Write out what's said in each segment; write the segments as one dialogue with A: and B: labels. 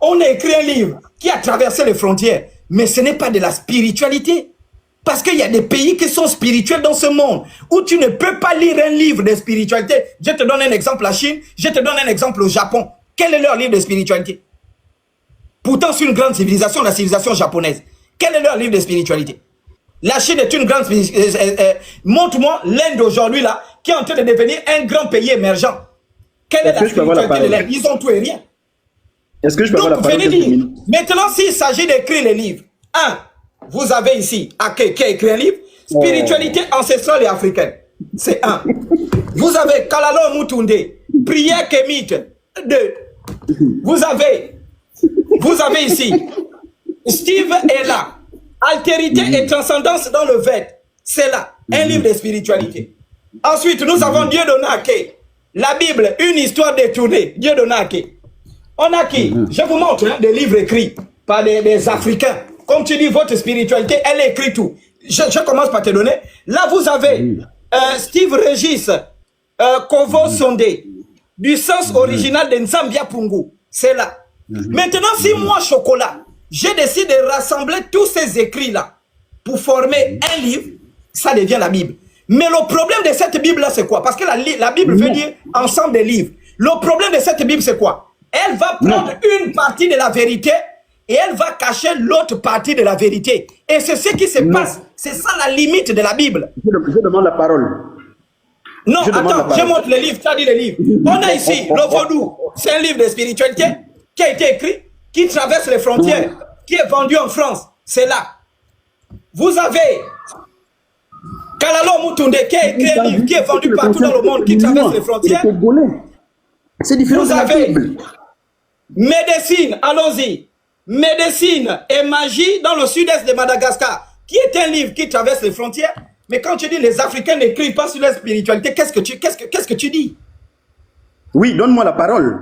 A: On a écrit un livre qui a traversé les frontières, mais ce n'est pas de la spiritualité. Parce qu'il y a des pays qui sont spirituels dans ce monde, où tu ne peux pas lire un livre de spiritualité. Je te donne un exemple, la Chine, je te donne un exemple au Japon. Quel est leur livre de spiritualité? Pourtant, c'est une grande civilisation, la civilisation japonaise. Quel est leur livre de spiritualité? La Chine est une grande... montre-moi l'Inde aujourd'hui, là, qui est en train de devenir un grand pays émergent. Quelle est la spiritualité de l'Inde? Ils ont tout et rien.
B: Est-ce que je peux avoir la parole?
A: Maintenant, s'il s'agit d'écrire les livres, vous avez ici Ake qui a écrit un livre, Spiritualité ancestrale et africaine. C'est un. Vous avez Kalalo Mutunde, Prière kémite. 2. Vous avez ici Steve est là. Altérité et transcendance dans le Vêt. C'est là. Un livre de spiritualité. Ensuite, nous avons Dieu Donake. La Bible, une histoire détournée. Dieu Donake. On a qui? Je vous montre des livres écrits par des Africains. Comme tu dis, votre spiritualité, elle écrit tout. Je commence par te donner. Là, vous avez Steve Régis, Kovo Sondé, du sens original de Nzambia Pungu. C'est là. Maintenant, si moi, Chocolat, j'ai décidé de rassembler tous ces écrits-là pour former un livre, ça devient la Bible. Mais le problème de cette Bible-là, c'est quoi? Parce que la Bible veut dire ensemble des livres. Le problème de cette Bible, c'est quoi? Elle va prendre une partie de la vérité et elle va cacher l'autre partie de la vérité. Et c'est ce qui se passe. C'est ça la limite de la Bible.
B: Je demande la parole.
A: Non, attends, je montre les livres, tu as dit les livres. On a ici le Vaudou. C'est un livre de spiritualité qui a été écrit, qui traverse les frontières, qui est vendu en France. C'est là. Vous avez Kalalo Mutunde qui a écrit un livre qui est vendu partout dans le monde, qui traverse les frontières.
B: C'est différent.
A: Vous avez Médecine, allons-y. Médecine et magie dans le sud-est de Madagascar, qui est un livre qui traverse les frontières. Mais quand tu dis les Africains n'écrivent pas sur la spiritualité, qu'est-ce que tu dis?
B: Oui, donne-moi la parole.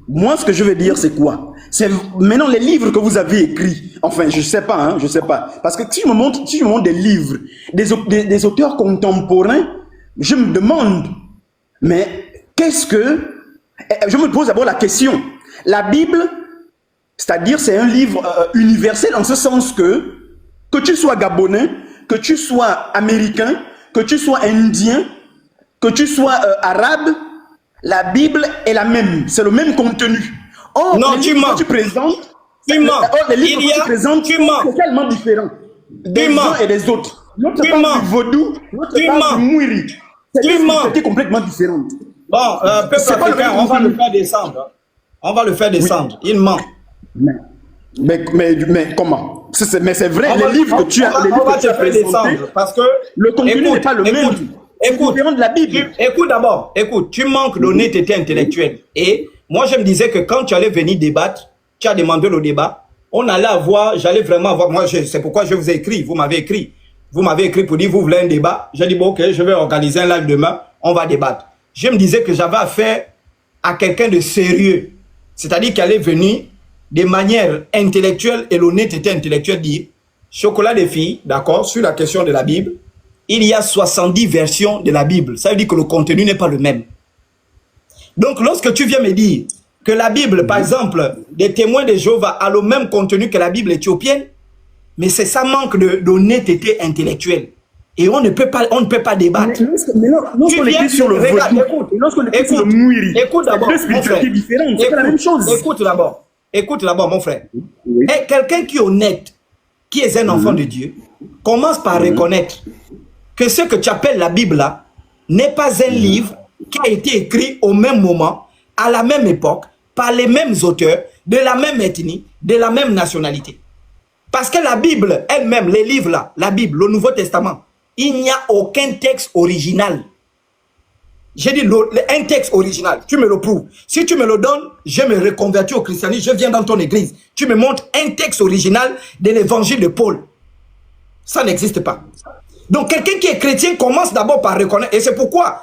B: Moi, ce que je veux dire, c'est quoi? C'est maintenant les livres que vous avez écrits. Enfin, je sais pas, hein, je sais pas. Parce que si je me montre des livres, des auteurs contemporains, je me demande, mais qu'est-ce que... Je me pose d'abord la question. La Bible, c'est-à-dire c'est un livre universel en ce sens que tu sois gabonais, que tu sois américain, que tu sois indien, que tu sois arabe, la Bible est la même, c'est le même contenu. Or,
A: non,
B: les livres que tu présentes,
A: les livres
B: que tu présentes sont totalement différents des uns et des autres. L'autre parle du vaudou, l'autre parle du mouiri. C'est complètement différent.
A: Bon, peuple africain, on va le faire descendre. On va le faire descendre. Oui. Il ment.
B: Mais comment? Mais c'est vrai, les livres que tu as
A: descendre parce que
B: le contenu n'est pas le même.
A: Écoute, de la Bible. Écoute d'abord, tu manques d'honnêteté intellectuelle. Et moi, je me disais que quand tu allais venir débattre, tu as demandé le débat, on allait avoir, j'allais vraiment avoir, moi, c'est pourquoi je vous ai écrit, vous m'avez écrit. Vous m'avez écrit pour dire, vous voulez un débat. J'ai dit, bon, ok, je vais organiser un live demain, on va débattre. Je me disais que j'avais affaire à quelqu'un de sérieux. C'est-à-dire qu'elle est venue de manière intellectuelle et l'honnêteté intellectuelle dire, chocolat des filles, d'accord, sur la question de la Bible, il y a 70 versions de la Bible. Ça veut dire que le contenu n'est pas le même. Donc, lorsque tu viens me dire que la Bible, par exemple, des témoins de Jéhovah a le même contenu que la Bible éthiopienne, mais c'est ça manque d'honnêteté intellectuelle. Et on ne peut pas débattre.
B: Mais lorsqu'on écrit sur le vaudou, lorsqu'on écrit sur le mouiri,
A: écoute d'abord,
B: deux spiritualités différentes, c'est la même chose.
A: Écoute d'abord, mon frère. Oui. Et quelqu'un qui est honnête, qui est un enfant de Dieu, commence par reconnaître que ce que tu appelles la Bible là n'est pas un livre qui a été écrit au même moment, à la même époque, par les mêmes auteurs, de la même ethnie, de la même nationalité. Parce que la Bible elle-même, les livres là, la Bible, le Nouveau Testament, il n'y a aucun texte original. J'ai dit un texte original, tu me le prouves. Si tu me le donnes, je me reconvertis au christianisme, je viens dans ton église. Tu me montres un texte original de l'évangile de Paul. Ça n'existe pas. Donc quelqu'un qui est chrétien commence d'abord par reconnaître. Et c'est pourquoi,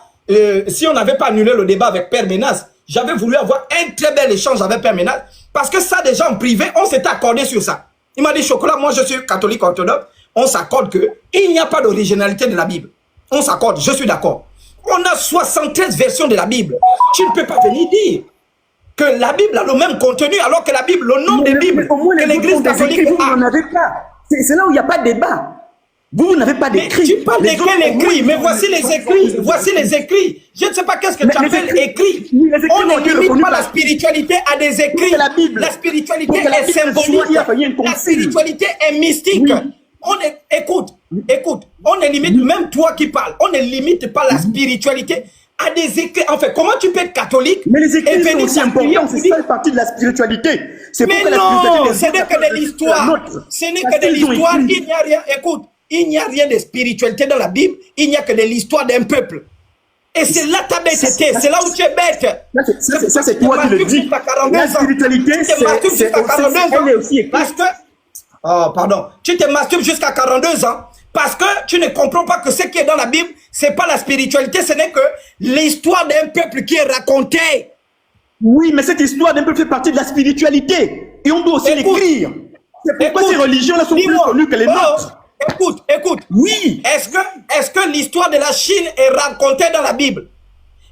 A: si on n'avait pas annulé le débat avec Père Ménas, j'avais voulu avoir un très bel échange avec Père Ménas. Parce que ça déjà en privé, on s'était accordé sur ça. Il m'a dit, Chocolat, moi je suis catholique orthodoxe. On s'accorde qu'il n'y a pas d'originalité de la Bible. On s'accorde, je suis d'accord. On a 73 versions de la Bible. Tu ne peux pas venir dire que la Bible a le même contenu, alors que la Bible, le nom des Bibles
B: au moins
A: que
B: les
A: l'Église
B: autres ont des
A: catholique
B: écrits, vous
A: a.
B: n'en avez pas. C'est là où il n'y a pas de débat. Vous n'avez pas
A: Mais
B: d'écrit.
A: tu parles de
B: Les autres,
A: quel
B: au moins,
A: écrit?
B: ils
A: Mais
B: ont-
A: voici les écrits. Voici les écrits. Je ne sais pas qu'est-ce que tu appelles écrit.
B: Oui, les écrits
A: On
B: ont
A: ne
B: été
A: limite
B: reconnus
A: pas la
B: par-
A: spiritualité à des écrits.
B: C'est la Bible.
A: La spiritualité
B: Pour que la
A: est
B: Bible soit,
A: symbolique.
B: il a fallu un
A: La
B: concile.
A: spiritualité est mystique.
B: Oui.
A: Écoute, on ne limite, même toi qui parles, on ne limite pas la spiritualité à des écrits. En fait, comment tu peux être catholique
B: Mais les écrits sont aussi
A: t'appuyer
B: importants, c'est ça une partie de la spiritualité. C'est
A: Mais
B: pourquoi la
A: non,
B: spiritualité
A: ce n'est que de l'histoire. Ce n'est que de l'histoire. Il n'y a rien. Écoute, il n'y a rien de spiritualité dans la Bible. Il n'y a que de l'histoire d'un peuple. Et c'est là ta bêteté. C'est là où tu es bête.
B: Ça, c'est toi qui le dis. La spiritualité, elle est aussi écrite.
A: Parce que, oh, pardon, tu te masturbes jusqu'à 42 ans parce que tu ne comprends pas que ce qui est dans la Bible, c'est pas la spiritualité, ce n'est que l'histoire d'un peuple qui est racontée.
B: Oui, mais cette histoire d'un peu fait partie de la spiritualité. Et on doit aussi l'écrire. C'est pourquoi ces religions-là sont plus connues que les nôtres.
A: Écoute.
B: Oui.
A: Est-ce que l'histoire de la Chine est racontée dans la Bible?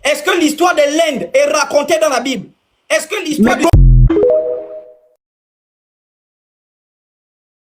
A: Est-ce que l'histoire de l'Inde est racontée dans la Bible? Est-ce que l'histoire du